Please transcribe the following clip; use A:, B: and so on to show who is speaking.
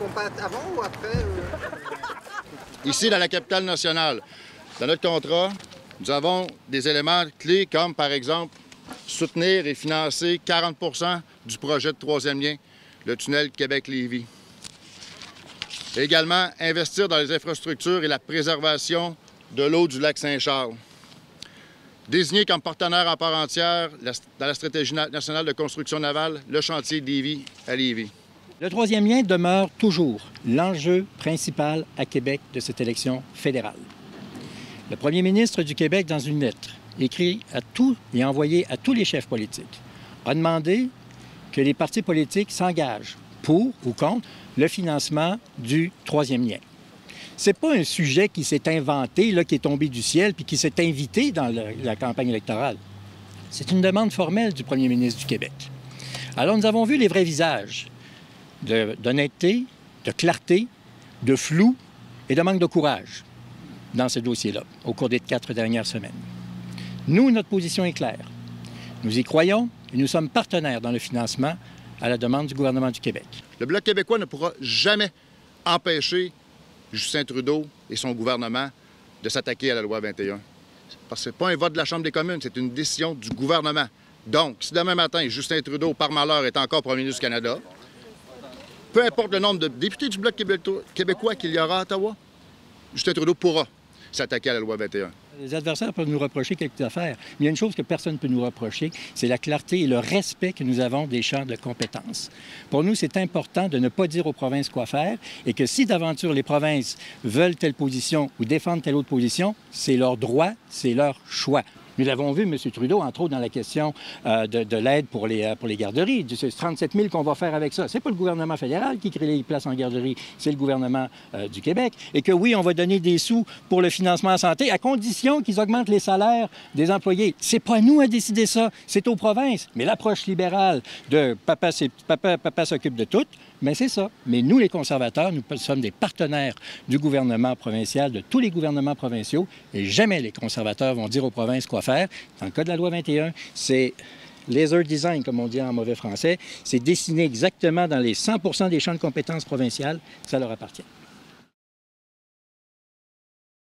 A: qu'on passe avant ou après?
B: Ici, dans la capitale nationale, dans notre contrat, nous avons des éléments clés comme, par exemple, soutenir et financer 40 du projet de troisième lien, le tunnel Québec-Lévis. Également, investir dans les infrastructures et la préservation de l'eau du lac Saint-Charles. Désigner comme partenaire en part entière dans la stratégie nationale de construction navale le chantier Lévis à Lévis.
C: Le troisième lien demeure toujours l'enjeu principal à Québec de cette élection fédérale. Le premier ministre du Québec, dans une lettre écrite à tous et envoyée à tous les chefs politiques, a demandé que les partis politiques s'engagent pour ou contre le financement du troisième lien. Ce n'est pas un sujet qui s'est inventé, là, qui est tombé du ciel puis qui s'est invité dans la campagne électorale. C'est une demande formelle du premier ministre du Québec. Alors, nous avons vu les vrais visages d'honnêteté, de clarté, de flou et de manque de courage dans ce dossier-là au cours des 4 dernières semaines. Nous, notre position est claire. Nous y croyons et nous sommes partenaires dans le financement à la demande du gouvernement du Québec.
B: Le Bloc québécois ne pourra jamais empêcher Justin Trudeau et son gouvernement de s'attaquer à la loi 21. Parce que ce n'est pas un vote de la Chambre des communes, c'est une décision du gouvernement. Donc, si demain matin, Justin Trudeau, par malheur, est encore premier ministre du Canada, peu importe le nombre de députés du Bloc québécois qu'il y aura à Ottawa, Justin Trudeau pourra s'attaquer à la loi 21.
C: Les adversaires peuvent nous reprocher quelques affaires, mais il y a une chose que personne ne peut nous reprocher, c'est la clarté et le respect que nous avons des champs de compétences. Pour nous, c'est important de ne pas dire aux provinces quoi faire et que si d'aventure les provinces veulent telle position ou défendent telle autre position, c'est leur droit, c'est leur choix. Nous l'avons vu, M. Trudeau, entre autres, dans la question de l'aide pour les garderies. C'est 37 000 qu'on va faire avec ça. C'est pas le gouvernement fédéral qui crée les places en garderie, c'est le gouvernement du Québec. Et que oui, on va donner des sous pour le financement en santé à condition qu'ils augmentent les salaires des employés. C'est pas à nous à décider ça, c'est aux provinces. Mais l'approche libérale de papa s'occupe de tout, mais c'est ça. Mais nous, les conservateurs, nous sommes des partenaires du gouvernement provincial, de tous les gouvernements provinciaux, et jamais les conservateurs vont dire aux provinces quoi faire. Dans le cas de la loi 21, c'est laser design, comme on dit en mauvais français. C'est dessiné exactement dans les 100 des champs de compétences provinciales. Ça leur appartient.